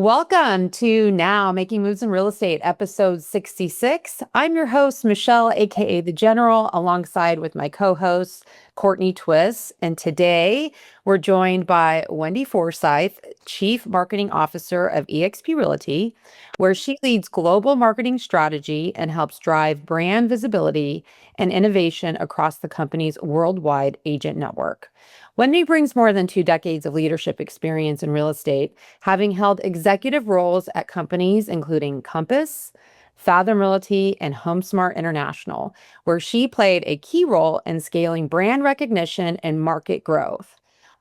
Welcome to Now Making Moves in Real Estate, episode 66. I'm your host, Michelle, aka The General, alongside with my co-host, Courtney Twiss. And today we're joined by Wendy Forsythe, Chief Marketing Officer of eXp Realty, where she leads global marketing strategy and helps drive brand visibility and innovation across the company's worldwide agent network. Wendy brings more than 2 decades of leadership experience in real estate, having held executive roles at companies including Compass, Fathom Realty, and HomeSmart International, where she played a key role in scaling brand recognition and market growth.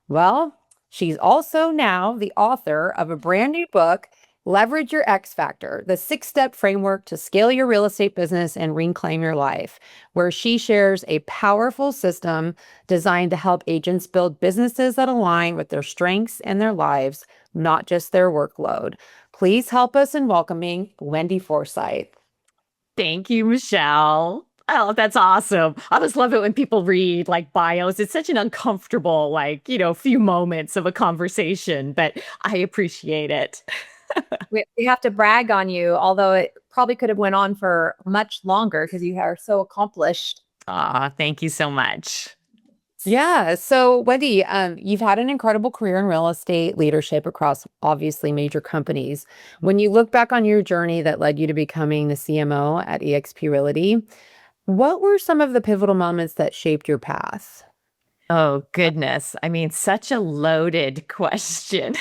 Well, she's also now the author of a brand new book, Leverage Your X Factor, the 6-step framework to scale your real estate business and reclaim your life, where she shares a powerful system designed to help agents build businesses that align with their strengths and their lives, not just their workload. Please help us in welcoming Wendy Forsythe. Thank you, Michelle. Oh, that's awesome. I always love it when people read like bios. It's such an uncomfortable, few moments of a conversation, but I appreciate it. We have to brag on you, although it probably could have went on for much longer because you are so accomplished. Thank you so much. Yeah. So, Wendy, you've had an incredible career in real estate leadership across obviously major companies. When you look back on your journey that led you to becoming the CMO at eXp Realty, what were some of the pivotal moments that shaped your path? Oh, goodness. I mean, such a loaded question.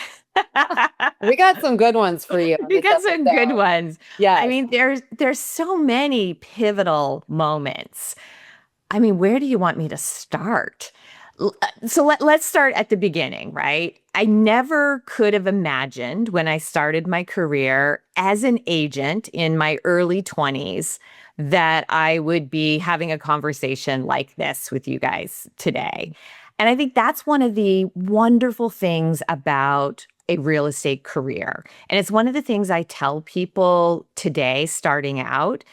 We got some good ones for you on You this got some good episode. ones. I Yes. mean, there's so many pivotal moments. I mean, where do you want me to start? Let's start at the beginning, right? I never could have imagined when I started my career as an agent in my early 20s that I would be having a conversation like this with you guys today. And I think that's one of the wonderful things about a real estate career. And it's one of the things I tell people today starting out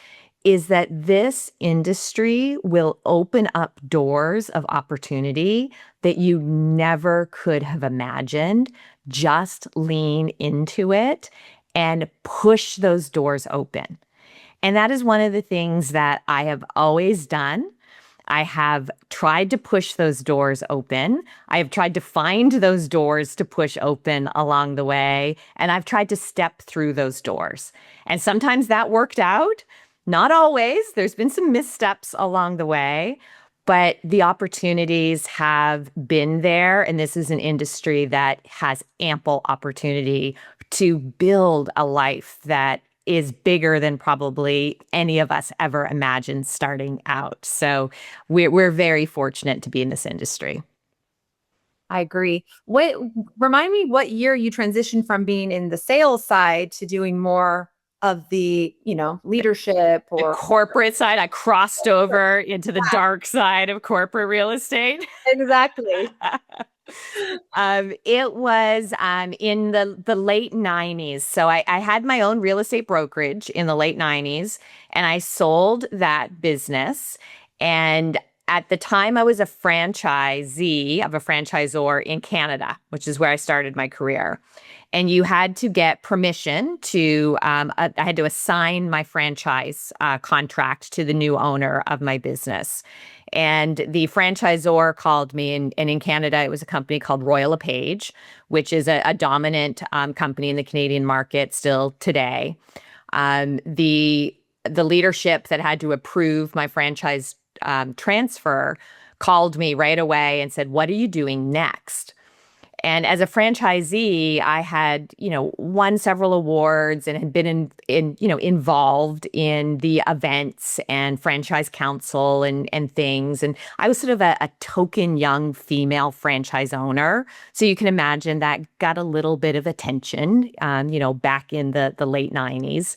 is that this industry will open up doors of opportunity that you never could have imagined. Just lean into it and push those doors open. And that is one of the things that I have always done. I have tried to push those doors open. I have tried to find those doors to push open along the way. And I've tried to step through those doors. And sometimes that worked out. Not always. There's been some missteps along the way, but the opportunities have been there. And this is an industry that has ample opportunity to build a life that is bigger than probably any of us ever imagined starting out. So we're very fortunate to be in this industry. I agree. What remind me what year you transitioned from being in the sales side to doing more of the, leadership The or corporate side, I crossed over into the dark side of corporate real estate. exactly. It was in the late 90s. So I had my own real estate brokerage in the late 90s, and I sold that business. And at the time, I was a franchisee of a franchisor in Canada, which is where I started my career. And you had to get permission to, I had to assign my franchise contract to the new owner of my business. And the franchisor called me, and in Canada, it was a company called Royal LePage, which is a dominant company in the Canadian market still today. The leadership that had to approve my franchise transfer called me right away and said, "What are you doing next?" And as a franchisee, I had, won several awards and had been involved in the events and franchise council and things. And I was sort of a token young female franchise owner. So you can imagine that got a little bit of attention, back in the late 90s.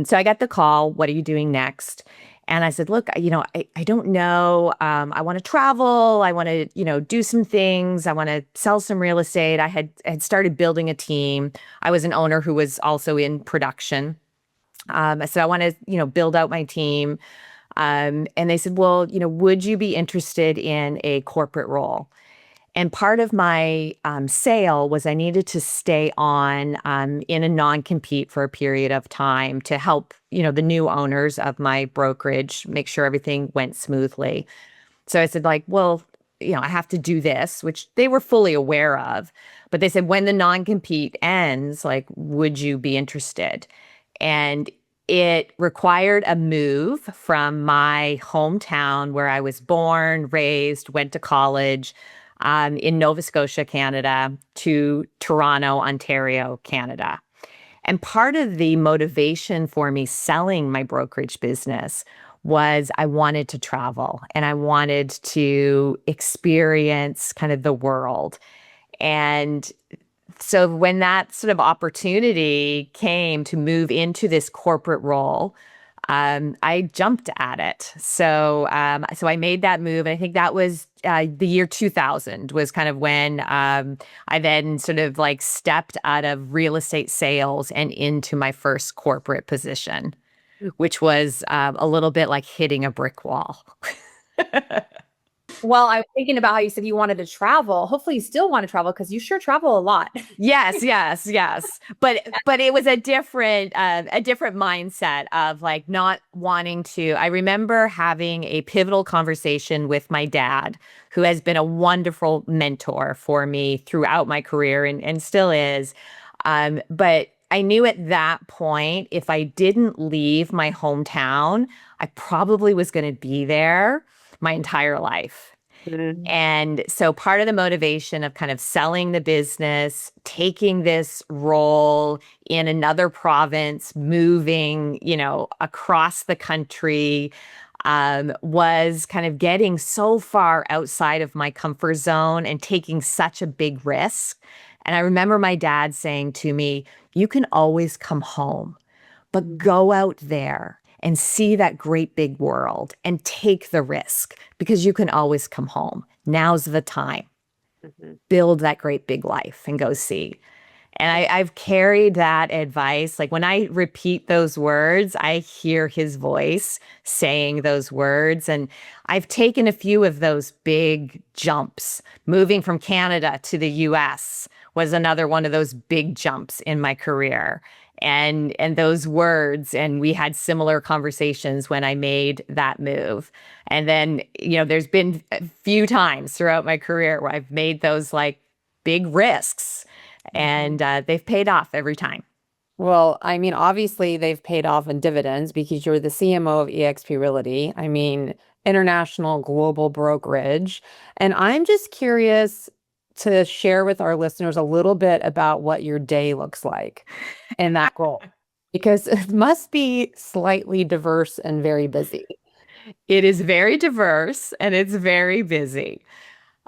So I got the call, "What are you doing next?" And I said, "Look, I don't know. I want to travel. I want to, do some things. I want to sell some real estate." I had started building a team. I was an owner who was also in production. I said, "I want to, build out my team." And they said, "Well, would you be interested in a corporate role?" And part of my sale was I needed to stay on in a non-compete for a period of time to help, the new owners of my brokerage make sure everything went smoothly. So I said, like, well, I have to do this, which they were fully aware of. But they said, when the non-compete ends, like, would you be interested? And it required a move from my hometown where I was born, raised, went to college in Nova Scotia, Canada, to Toronto, Ontario, Canada. And part of the motivation for me selling my brokerage business was I wanted to travel and I wanted to experience kind of the world. And so when that sort of opportunity came to move into this corporate role, I jumped at it. So I made that move. And I think that was the year 2000 was kind of when I then sort of like stepped out of real estate sales and into my first corporate position, which was a little bit like hitting a brick wall. Well, I was thinking about how you said you wanted to travel. Hopefully you still want to travel because you sure travel a lot. Yes, yes, yes. But it was a different mindset of like not wanting to. I remember having a pivotal conversation with my dad, who has been a wonderful mentor for me throughout my career and still is. But I knew at that point, if I didn't leave my hometown, I probably was going to be there my entire life. And so part of the motivation of kind of selling the business, taking this role in another province, moving, across the country, was kind of getting so far outside of my comfort zone and taking such a big risk. And I remember my dad saying to me, "You can always come home, but go out there and see that great big world and take the risk because you can always come home. Now's the time. Build that great big life and go see." And I've carried that advice. Like when I repeat those words, I hear his voice saying those words. And I've taken a few of those big jumps. Moving from Canada to the US was another one of those big jumps in my career. And those words, and we had similar conversations when I made that move. And then, there's been a few times throughout my career where I've made those like big risks, and they've paid off every time. Well, I mean, obviously they've paid off in dividends because you're the CMO of eXp Realty. I mean, international global brokerage. And I'm just curious to share with our listeners a little bit about what your day looks like in that role, because it must be slightly diverse and very busy. It is very diverse and it's very busy.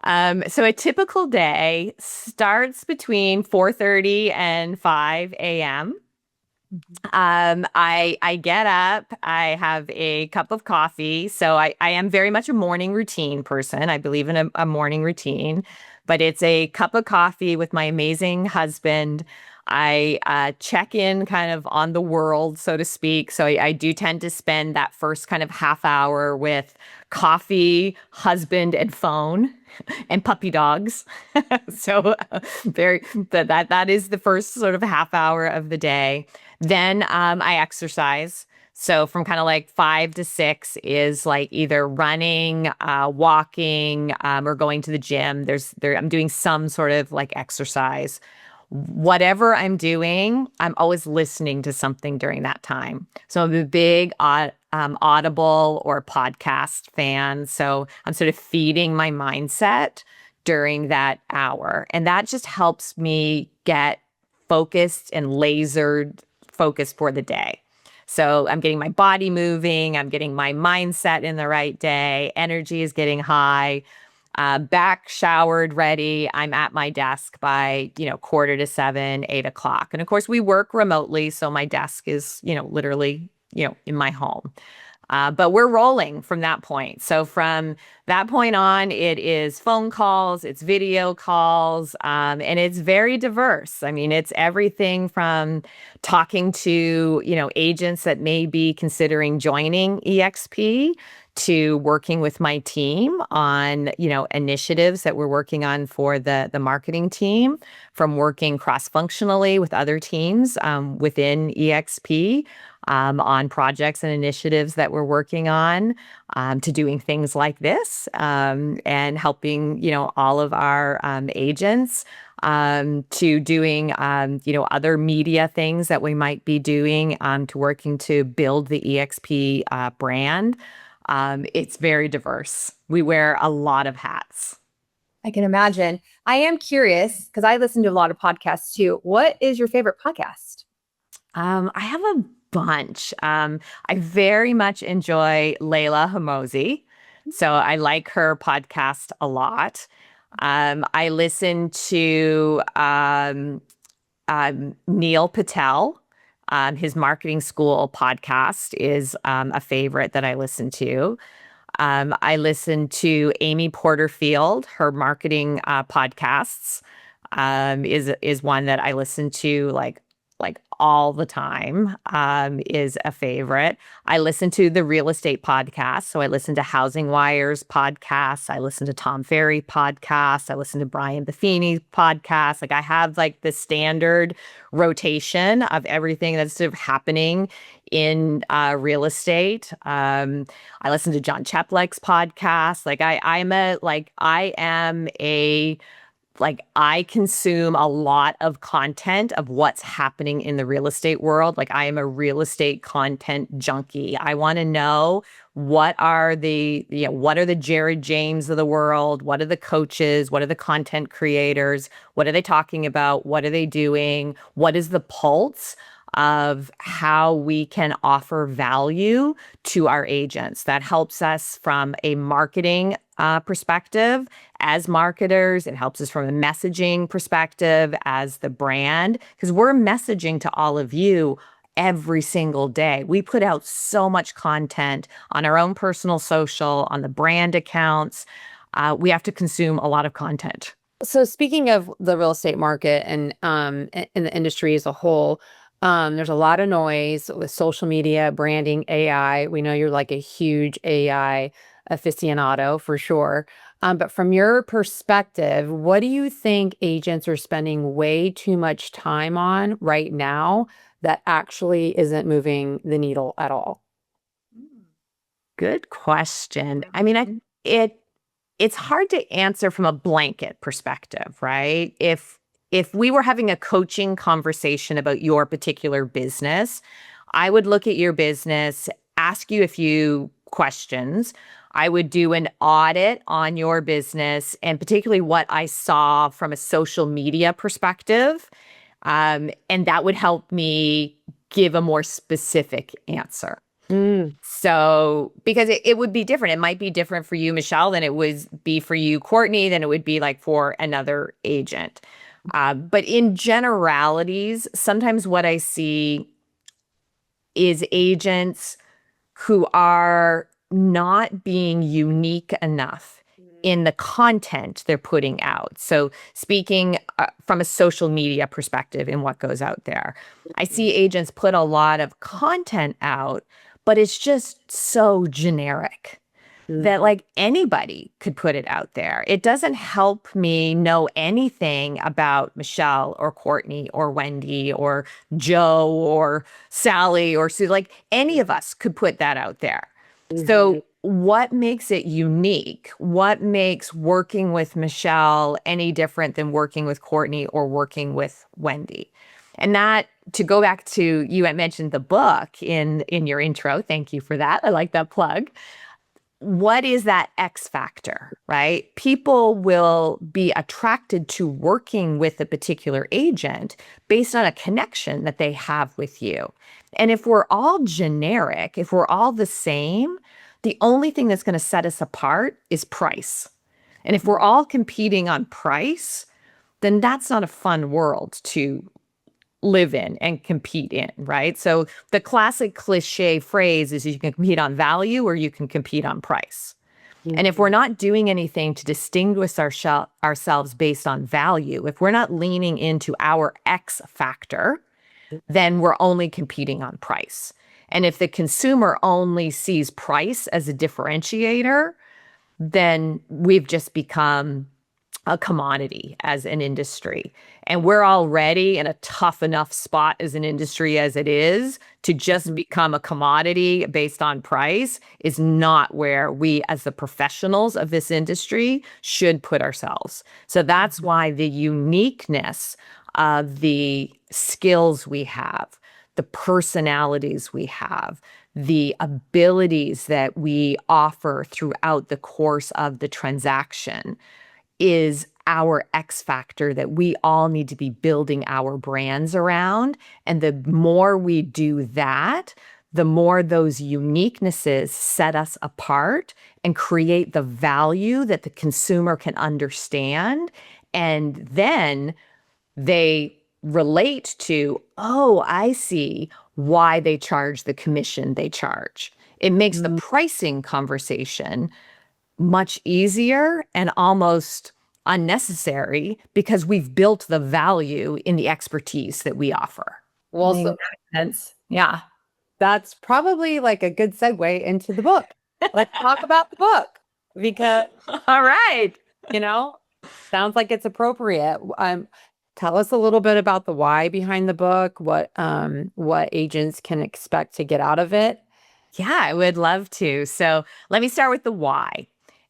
So a typical day starts between 4:30 and 5 a.m. I get up, I have a cup of coffee. So I am very much a morning routine person. I believe in a morning routine, but it's a cup of coffee with my amazing husband. I check in kind of on the world, so to speak. So I do tend to spend that first kind of half hour with coffee, husband, and phone. And puppy dogs. So that is the first sort of half hour of the day. Then I exercise. So from kind of like 5 to 6 is like either running, walking, or going to the gym. I'm doing some sort of like exercise. Whatever I'm doing, I'm always listening to something during that time. So I'm a big Audible or podcast fan. So I'm sort of feeding my mindset during that hour. And that just helps me get focused and lasered focused for the day. So I'm getting my body moving. I'm getting my mindset in the right day. Energy is getting high. Back showered, ready. I'm at my desk by, 6:45, 8 o'clock. And of course, we work remotely. So my desk is, literally, in my home. But we're rolling from that point. So from that point on, it is phone calls, it's video calls, and it's very diverse. I mean, it's everything from talking to, agents that may be considering joining eXp to working with my team on, initiatives that we're working on for the marketing team, from working cross-functionally with other teams within EXP on projects and initiatives that we're working on, to doing things like this, and helping, all of our agents, to doing, other media things that we might be doing, to working to build the EXP brand. It's very diverse. We wear a lot of hats. I can imagine. I am curious because I listen to a lot of podcasts too. What is your favorite podcast? I have a bunch. I very much enjoy Layla Hamosi. So I like her podcast a lot. I listen to Neil Patel. His marketing school podcast is a favorite that I listen to. I listen to Amy Porterfield. Her marketing podcasts is one that I listen to like all the time, is a favorite. I listen to the real estate podcast. So I listen to Housing Wires podcasts. I listen to Tom Ferry podcasts. I listen to Brian Buffini podcasts. Like I have like the standard rotation of everything that's sort of happening in real estate. I listen to John Cheplek's podcast. I consume a lot of content of what's happening in the real estate world. Like I am a real estate content junkie. I want to know what are the Jared James of the world? What are the coaches? What are the content creators? What are they talking about? What are they doing? What is the pulse of how we can offer value to our agents? That helps us from a marketing perspective as marketers. It helps us from a messaging perspective as the brand, because we're messaging to all of you every single day. We put out so much content on our own personal social, on the brand accounts. We have to consume a lot of content. So speaking of the real estate market and in the industry as a whole, there's a lot of noise with social media, branding, AI. We know you're like a huge AI aficionado for sure. But from your perspective, what do you think agents are spending way too much time on right now that actually isn't moving the needle at all? Good question. I mean, it's hard to answer from a blanket perspective, right? If we were having a coaching conversation about your particular business, I would look at your business, ask you a few questions. I would do an audit on your business and particularly what I saw from a social media perspective. And that would help me give a more specific answer. So, because it would be different. It might be different for you, Michelle, than it would be for you, Courtney, than it would be like for another agent. But in generalities, sometimes what I see is agents who are not being unique enough in the content they're putting out. So speaking from a social media perspective in what goes out there, I see agents put a lot of content out, but it's just so generic that like anybody could put it out there. It doesn't help me know anything about Michelle or Courtney or Wendy or Joe or Sally or Sue. Like any of us could put that out there. So what makes it unique? What makes working with Michelle any different than working with Courtney or working with Wendy? And that, to go back to, you had mentioned the book in your intro. Thank you for that. I like that plug. What is that X factor, right? People will be attracted to working with a particular agent based on a connection that they have with you. And if we're all generic, if we're all the same, the only thing that's going to set us apart is price. And if we're all competing on price, then that's not a fun world to live in and compete in, right? So the classic cliche phrase is you can compete on value or you can compete on price. And if we're not doing anything to distinguish ourselves based on value, if we're not leaning into our X factor, then we're only competing on price. And if the consumer only sees price as a differentiator, then we've just become a commodity as an industry. And we're already in a tough enough spot as an industry as it is. To just become a commodity based on price is not where we, as the professionals of this industry, should put ourselves. So that's why the uniqueness of the skills we have, the personalities we have, the abilities that we offer throughout the course of the transaction is our X factor that we all need to be building our brands around. And the more we do that, the more those uniquenesses set us apart and create the value that the consumer can understand. And then they relate to, oh, I see why they charge the commission they charge. It makes the pricing conversation much easier and almost unnecessary because we've built the value in the expertise that we offer. Well, Makes so sense. Yeah. that's probably like a good segue into the book. Let's talk about the book because, All right. you know, sounds like it's appropriate. Tell us a little bit about the why behind the book, what agents can expect to get out of it. Yeah, I would love to. So let me start with the why.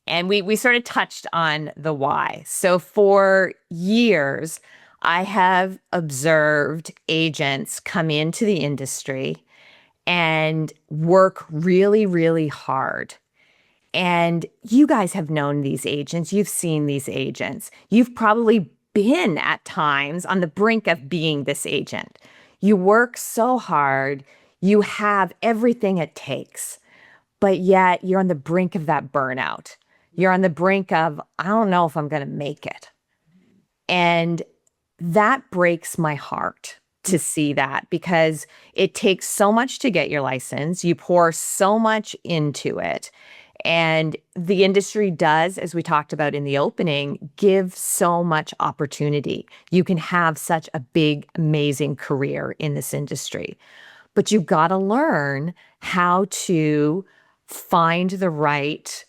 And we sort of touched on the why. So for years, I have observed agents come into the industry and work really, really hard. And you guys have known these agents. You've seen these agents. You've probably been at times on the brink of being this agent. You work so hard. You have everything it takes, but yet you're on the brink of that burnout. You're on the brink of, I don't know if I'm going to make it. And that breaks my heart to see that because it takes so much to get your license. You pour so much into it. And the industry does, as we talked about in the opening, give so much opportunity. You can have such a big, amazing career in this industry. But you've got to learn how to find the right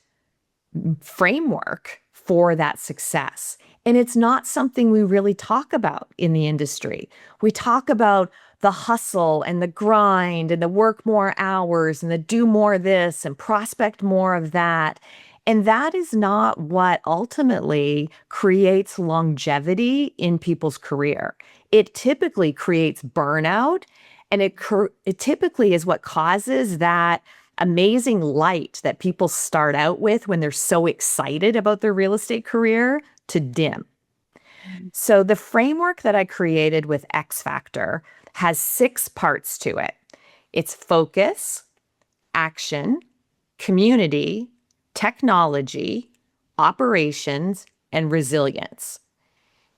framework for that success. And it's not something we really talk about in the industry. We talk about the hustle and the grind and the work more hours and the do more of this and prospect more of that. And that is not what ultimately creates longevity in people's career. It typically creates burnout, and it typically is what causes that amazing light that people start out with when they're so excited about their real estate career to dim. So the framework that I created with X Factor has 6 parts to it. It's focus, action, community, technology, operations, and resilience.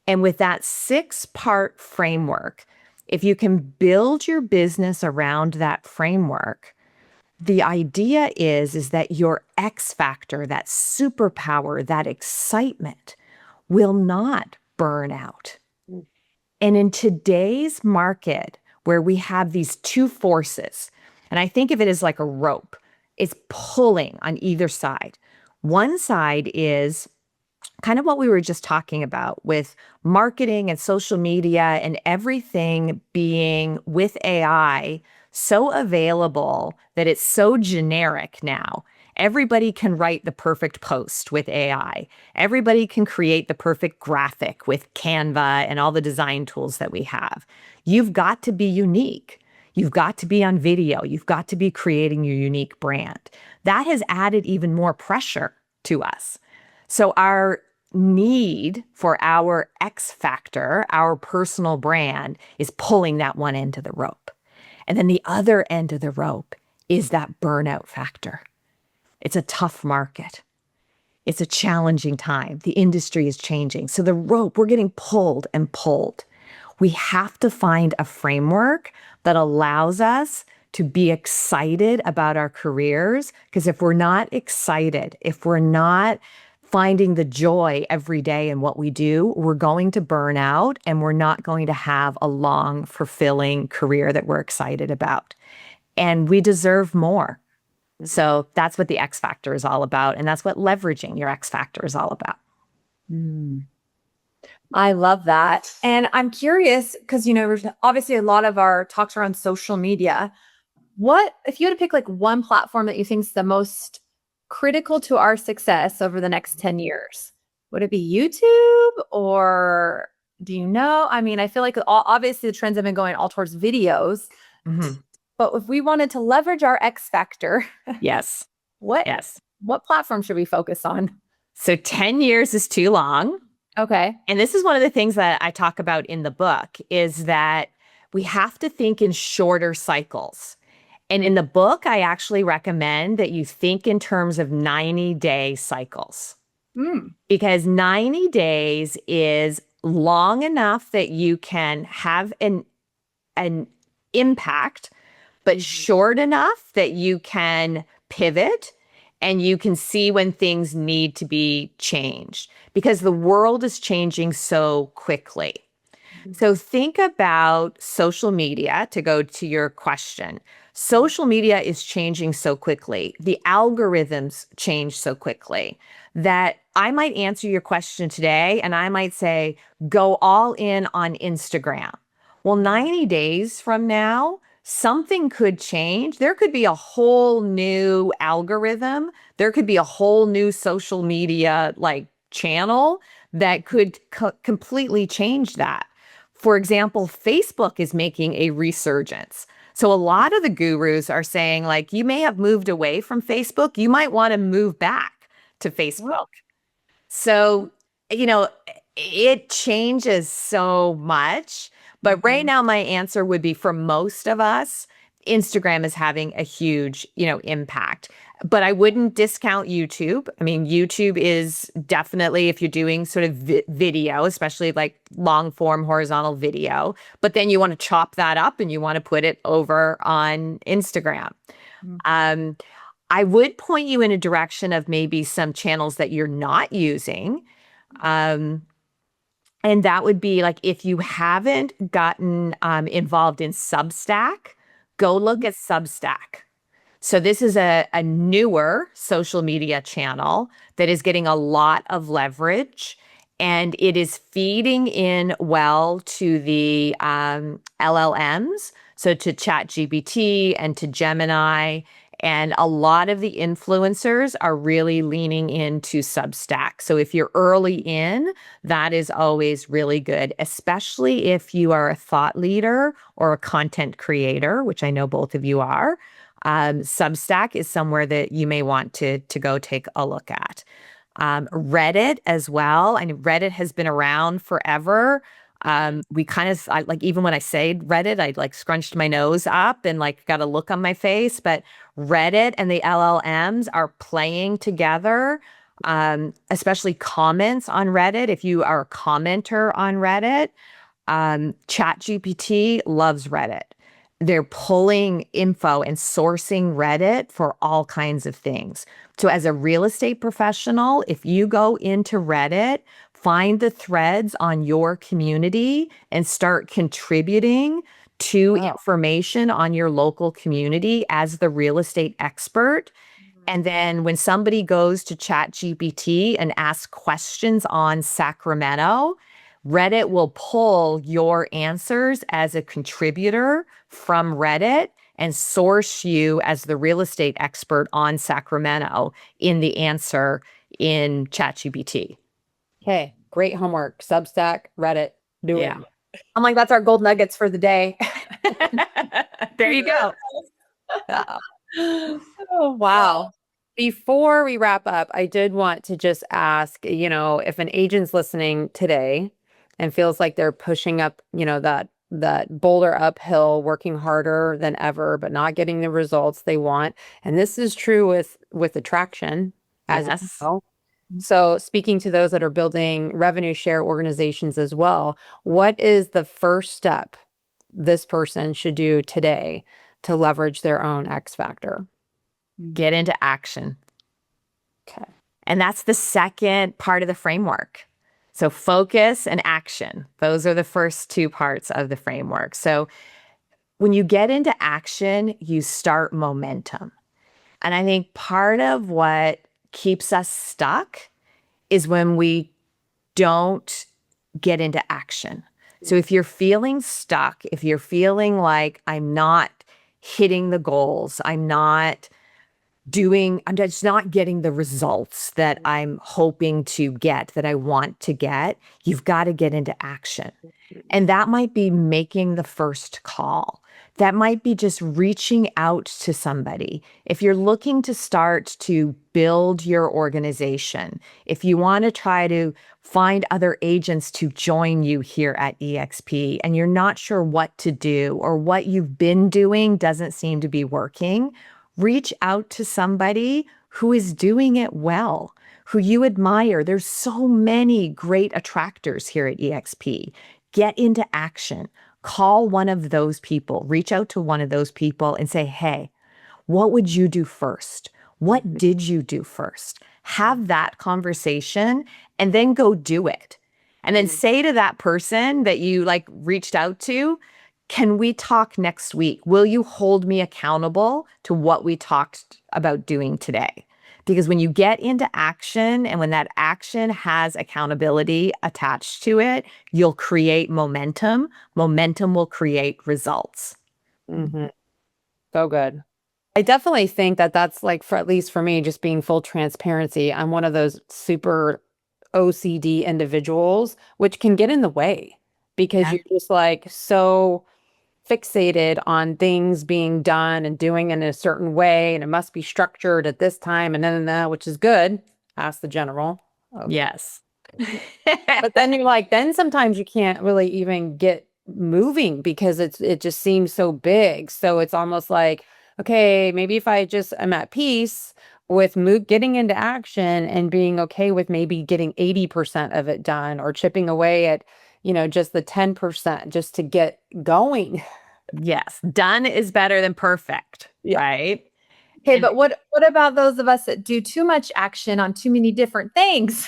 And with that 6-part framework, if you can build your business around that framework, the idea is that your X factor, that superpower, that excitement will not burn out. And in today's market, where we have these two forces, and I think of it as like a rope, it's pulling on either side. One side is kind of what we were just talking about with marketing and social media and everything being with AI so available that it's so generic now. Everybody can write the perfect post with AI. Everybody can create the perfect graphic with Canva and all the design tools that we have. You've got to be unique. You've got to be on video. You've got to be creating your unique brand. That has added even more pressure to us. So our need for our X factor, our personal brand, is pulling that one end of the rope. And then the other end of the rope is that burnout factor. It's a tough market. It's a challenging time. The industry is changing. So the rope, we're getting pulled and pulled. We have to find a framework that allows us to be excited about our careers. Because if we're not excited, if we're not finding the joy every day in what we do, we're going to burn out and we're not going to have a long, fulfilling career that we're excited about. and we deserve more. So that's what the X factor is all about. And that's what leveraging your X factor is all about. I love that. And I'm curious because, obviously a lot of our talks are on social media. What, if you had to pick like one platform that you think is the most critical to our success over the next 10 years, would it be YouTube or do you know? I mean, I feel like obviously the trends have been going all towards videos, but if we wanted to leverage our X factor, Yes. what Yes. what platform should we focus on? So 10 years is too long. Okay. And this is one of the things that I talk about in the book is that we have to think in shorter cycles. And in the book, I actually recommend that you think in terms of 90-day cycles because 90 days is long enough that you can have an impact, but short enough that you can pivot and you can see when things need to be changed because the world is changing so quickly. So think about social media to go to your question. Social media is changing so quickly. The algorithms change so quickly that I might answer your question today and I might say, go all in on Instagram. Well, 90 days from now, something could change. There could be a whole new algorithm. There could be a whole new social media like channel that could completely change that. For example, Facebook is making a resurgence. So a lot of the gurus are saying like, you may have moved away from Facebook. You might want to move back to Facebook. So, it changes so much. But right now, my answer would be for most of us, Instagram is having a huge, impact. But I wouldn't discount YouTube. I mean, YouTube is definitely, if you're doing sort of video, especially like long form horizontal video, but then you want to chop that up and you want to put it over on Instagram. I would point you in a direction of maybe some channels that you're not using. And that would be like if you haven't gotten involved in Substack, go look at Substack. So this is a newer social media channel that is getting a lot of leverage and it is feeding in well to the LLMs, so to ChatGPT and to Gemini. And a lot of the influencers are really leaning into Substack. So if you're early in, that is always really good, especially if you are a thought leader or a content creator, which I know both of you are. Substack is somewhere that you may want to go take a look at. Reddit as well. I mean, Reddit has been around forever. We kind of like, even when I say Reddit, I like scrunched my nose up and like got a look on my face, but Reddit and the LLMs are playing together, especially comments on Reddit. If you are a commenter on Reddit, ChatGPT loves Reddit. They're pulling info and sourcing Reddit for all kinds of things. So as a real estate professional, if you go into Reddit, find the threads on your community and start contributing to information on your local community as the real estate expert. And then when somebody goes to ChatGPT and asks questions on Sacramento, Reddit will pull your answers as a contributor from Reddit and source you as the real estate expert on Sacramento in the answer in ChatGPT. Okay, great homework. Substack, Reddit, do it. I'm like, that's our gold nuggets for the day. There you go. Oh, wow. Before we wrap up, I did want to just ask, if an agent's listening today and feels like they're pushing up, that boulder uphill, working harder than ever, but not getting the results they want. And this is true with attraction as well. So speaking to those that are building revenue share organizations as well, what is the first step this person should do today to leverage their own X factor? Get into action. Okay. And that's the second part of the framework. So focus and action. Those are the first two parts of the framework. So when you get into action, you start momentum. And I think part of what keeps us stuck is when we don't get into action. So if you're feeling stuck, if you're feeling like I'm not hitting the goals, I'm just not getting the results that I'm hoping to get, that I want to get, you've got to get into action. And that might be making the first call. That might be just reaching out to somebody. If you're looking to start to build your organization, if you want to try to find other agents to join you here at eXp and you're not sure what to do or what you've been doing doesn't seem to be working, reach out to somebody who is doing it well, who you admire. There's so many great attractors here at eXp. Get into action. Call one of those people, reach out to one of those people and say, hey, what would you do first? What did you do first? Have that conversation and then go do it. And then say to that person that you like reached out to, can we talk next week? Will you hold me accountable to what we talked about doing today? Because when you get into action and when that action has accountability attached to it, you'll create momentum. Momentum will create results. Mm-hmm. So good. I definitely think that that's like, for at least for me, just being full transparency, I'm one of those super OCD individuals, which can get in the way because Yeah. you're just like so fixated on things being done and doing it in a certain way, and it must be structured at this time, and then, which is good. Ask the general. Okay. Yes. But then you're like, then sometimes you can't really even get moving because it just seems so big. So it's almost like, okay, maybe if I just am at peace with getting into action and being okay with maybe getting 80% of it done or chipping away at, just the 10% just to get going. Yes. Done is better than perfect, Yeah. right? Okay, And but what about those of us that do too much action on too many different things?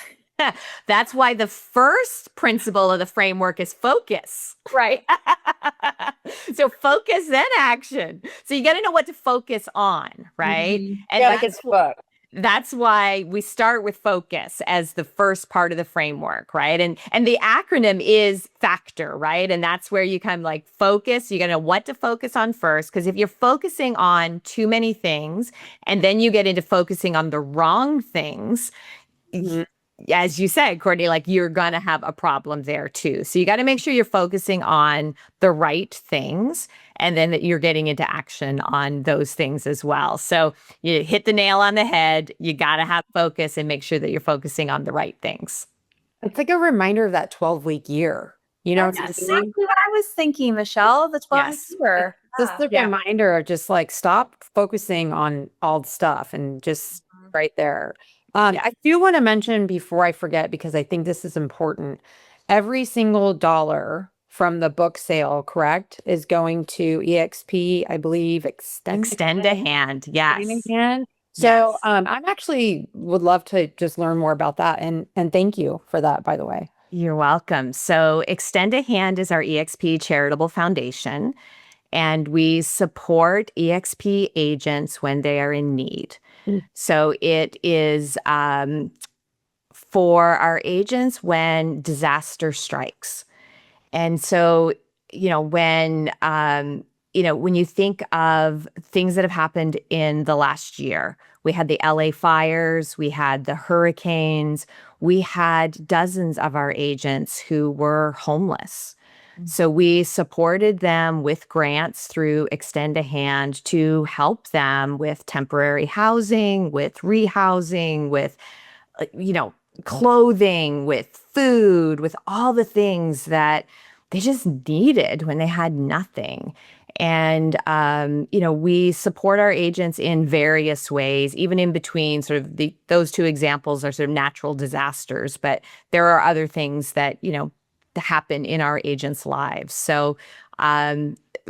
that's why the first principle of the framework is focus, right? So focus then action. So you got to know what to focus on, right? Mhm. And Yeah, like it's book. that's why we start with focus as the first part of the framework, right? And the acronym is factor, right? And that's where you kind of like focus. You got to know what to focus on first, because if you're focusing on too many things and then you get into focusing on the wrong things, Mhm. as you said, Courtney, like you're going to have a problem there too. So you got to make sure you're focusing on the right things and then that you're getting into action on those things as well. So you hit the nail on the head. You got to have focus and make sure that you're focusing on the right things. It's like a reminder of that 12-week year. You know That's what I exactly mean? what I was thinking, Michelle. The 12 Yes. year. Just the Yeah. reminder of just like stop focusing on all the stuff and just right there. Yeah. I do want to mention before I forget, because I think this is important. Every single dollar from the book sale, correct, is going to EXP, I believe, Extend a hand. Yes. hand. So Yes. I'm actually would love to just learn more about that. And thank you for that, by the way. You're welcome. So Extend a Hand is our EXP charitable foundation, and we support EXP agents when they are in need. Mm. So it is for our agents when disaster strikes. And so, when you think of things that have happened in the last year, we had the LA fires, we had the hurricanes, we had dozens of our agents who were homeless. So we supported them with grants through Extend a Hand to help them with temporary housing, with rehousing, with clothing, with food, with all the things that they just needed when they had nothing. And, we support our agents in various ways, even in between sort of those two examples are sort of natural disasters, but there are other things that, that happen in our agents' lives. So,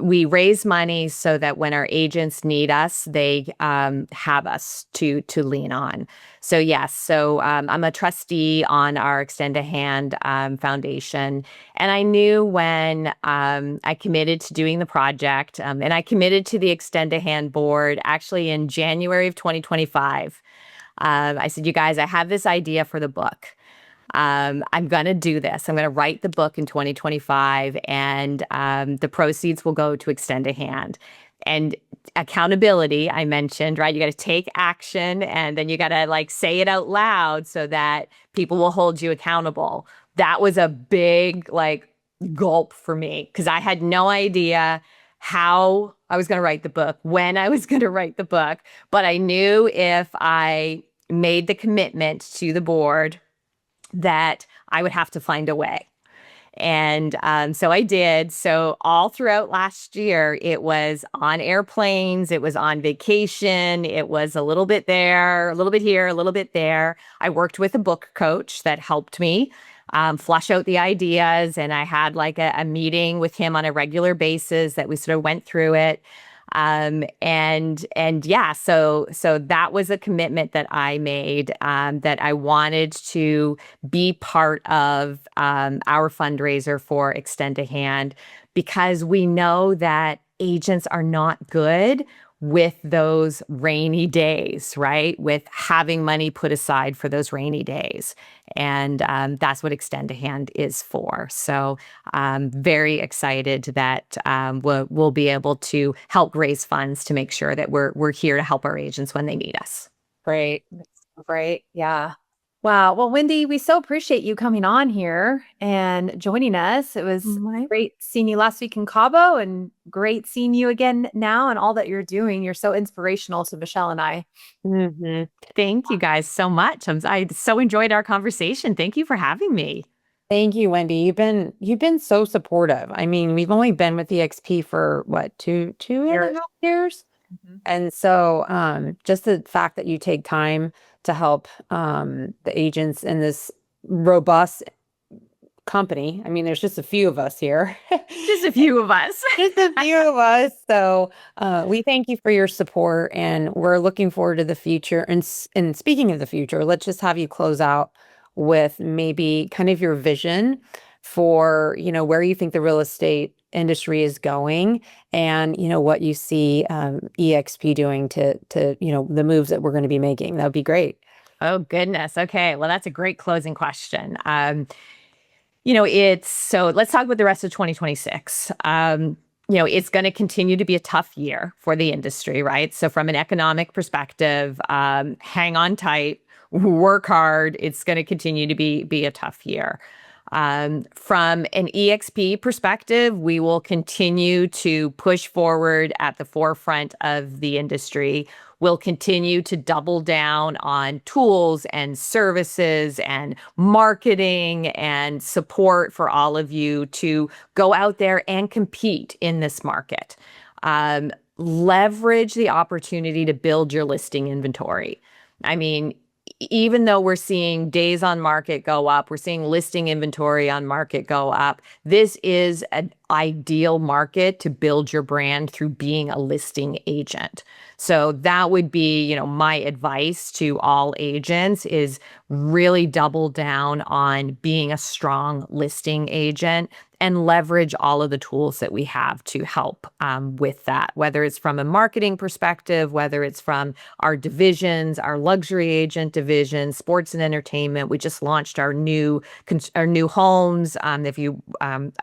we raise money so that when our agents need us, they have us to lean on. So yes, so I'm a trustee on our Extend a Hand foundation, and I knew when I committed to doing the project, and I committed to the Extend a Hand board actually in January of 2025. I said, you guys, I have this idea for the book. I'm going to do this. I'm going to write the book in 2025, and the proceeds will go to Extend a Hand. And accountability, I mentioned, right? You got to take action, and then you got to like say it out loud so that people will hold you accountable. That was a big like gulp for me because I had no idea how I was going to write the book, when I was going to write the book, but I knew if I made the commitment to the board that I would have to find a way. And so I did. So all throughout last year, it was on airplanes, it was on vacation, it was a little bit there, a little bit here, a little bit there. I worked with a book coach that helped me flush out the ideas. And I had like a meeting with him on a regular basis that we sort of went through it. And yeah, so that was a commitment that I made, that I wanted to be part of our fundraiser for Extend a Hand, because we know that agents are not good with those rainy days, right? With having money put aside for those rainy days. And that's what Extend a Hand is for. So I'm very excited that we'll be able to help raise funds to make sure that we're here to help our agents when they need us. Great. Great. Yeah. Wow. Well, Wendy, we so appreciate you coming on here and joining us. It was great seeing you last week in Cabo and great seeing you again now and all that you're doing. You're so inspirational to Michelle and I. Mm-hmm. Thank you guys so much. I so enjoyed our conversation. Thank you for having me. Thank you, Wendy. You've been so supportive. I mean, we've only been with EXP for what, two and a half years? Mhm. And so just the fact that you take time to help the agents in this robust company. I mean, there's just a few of us here. Just a few of us. Just a few of us. So we thank you for your support, and we're looking forward to the future. And speaking of the future, let's just have you close out with maybe kind of your vision for, where you think the real estate industry is going, and, what you see EXP doing to, the moves that we're going to be making. That would be great. Oh, goodness. Okay. Well, that's a great closing question. So let's talk about the rest of 2026. It's going to continue to be a tough year for the industry, right? So from an economic perspective, hang on tight, work hard. It's going to continue to be a tough year. From an EXP perspective, we will continue to push forward at the forefront of the industry. We'll continue to double down on tools and services and marketing and support for all of you to go out there and compete in this market. Leverage the opportunity to build your listing inventory. I mean, even though we're seeing days on market go up, we're seeing listing inventory on market go up. This is an ideal market to build your brand through being a listing agent. So that would be, my advice to all agents is really double down on being a strong listing agent and leverage all of the tools that we have to help with that, whether it's from a marketing perspective, whether it's from our divisions, our luxury agent division, sports and entertainment. We just launched our new homes. If you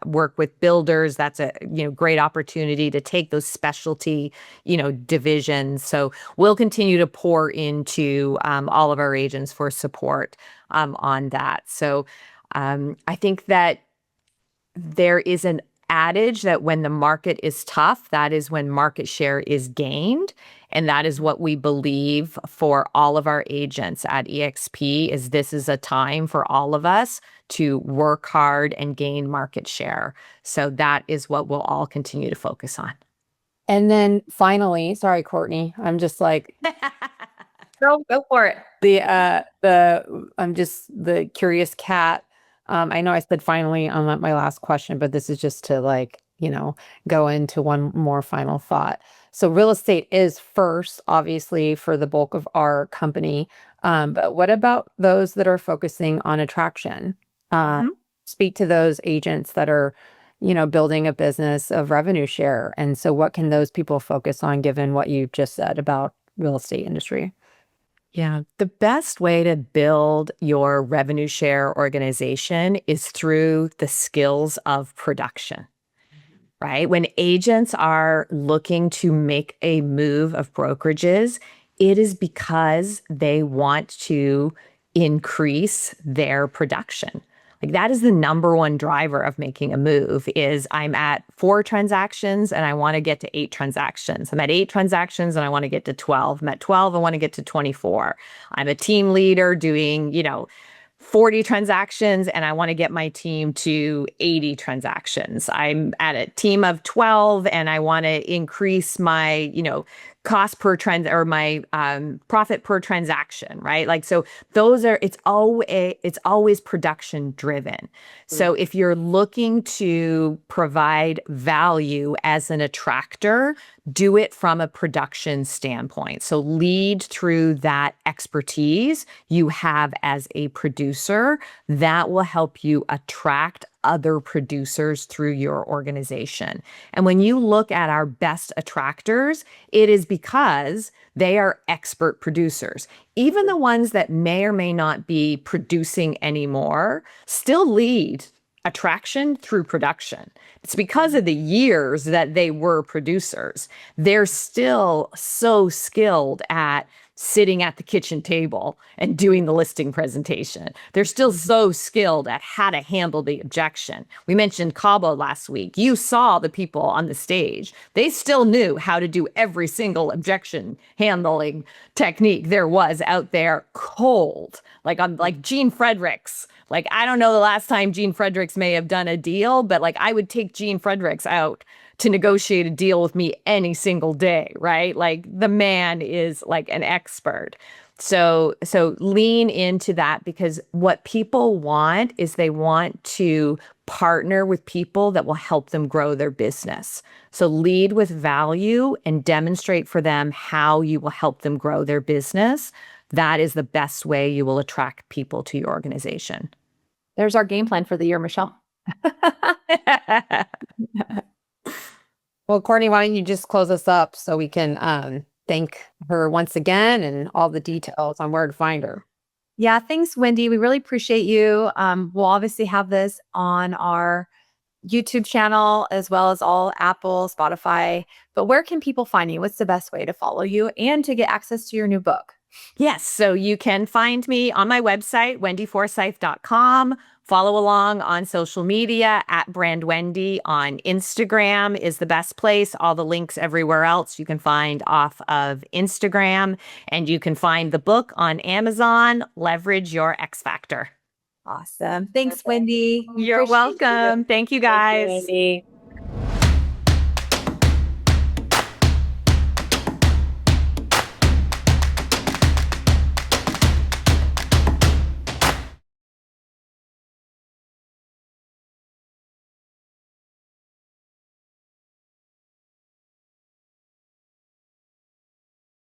work with builders, that's a great opportunity to take those specialty divisions. So we'll continue to pour into all of our agents for support on that. So I think that there is an adage that when the market is tough, that is when market share is gained. And that is what we believe for all of our agents at EXP is this is a time for all of us to work hard and gain market share. So that is what we'll all continue to focus on. And then finally, sorry, Courtney, I'm just like Go for it. I'm just the curious cat. I know I said finally on my last question, but this is just to like go into one more final thought. So real estate is first, obviously, for the bulk of our company. But what about those that are focusing on attraction? Mhm. Speak to those agents that are, building a business of revenue share. And so what can those people focus on given what you just said about real estate industry? Yeah, the best way to build your revenue share organization is through the skills of production, right? When agents are looking to make a move of brokerages, it is because they want to increase their production. Like that is the number one driver of making a move is I'm at 4 transactions and I want to get to 8 transactions. I'm at 8 transactions and I want to get to 12. I'm at 12, I want to get to 24. I'm a team leader doing, 40 transactions and I want to get my team to 80 transactions. I'm at a team of 12 and I want to increase my, cost per trend or my profit per transaction, right? Like, so it's always production driven. So if you're looking to provide value as an attractor, do it from a production standpoint. So lead through that expertise you have as a producer. That will help you attract other producers through your organization. And when you look at our best attractors, it is because they are expert producers. Even the ones that may or may not be producing anymore still lead attraction through production. It's because of the years that they were producers. They're still so skilled at sitting at the kitchen table and doing the listing presentation. They're still so skilled at how to handle the objection. We mentioned Cabo last week. You saw the people on the stage. They still knew how to do every single objection handling technique there was out there cold. Like Gene Fredericks. Like, I don't know the last time Gene Fredericks may have done a deal, but like I would take Gene Fredericks out to negotiate a deal with me any single day, right? Like the man is like an expert. So lean into that because what people want is they want to partner with people that will help them grow their business. So lead with value and demonstrate for them how you will help them grow their business. That is the best way you will attract people to your organization. There's our game plan for the year, Michelle. Well, Courtney, why don't you just close us up so we can thank her once again and all the details on where to find her. Yeah, thanks, Wendy. We really appreciate you. We'll obviously have this on our YouTube channel as well as all Apple, Spotify. But where can people find you? What's the best way to follow you and to get access to your new book? Yes, so you can find me on my website, wendyforsythe.com. Follow along on social media at Brand Wendy on Instagram is the best place. All the links everywhere else you can find off of Instagram. And you can find the book on Amazon, Leverage Your X Factor. Awesome. Thanks, Wendy. You're Appreciate you. welcome. Thank you, Thank you, guys. Wendy.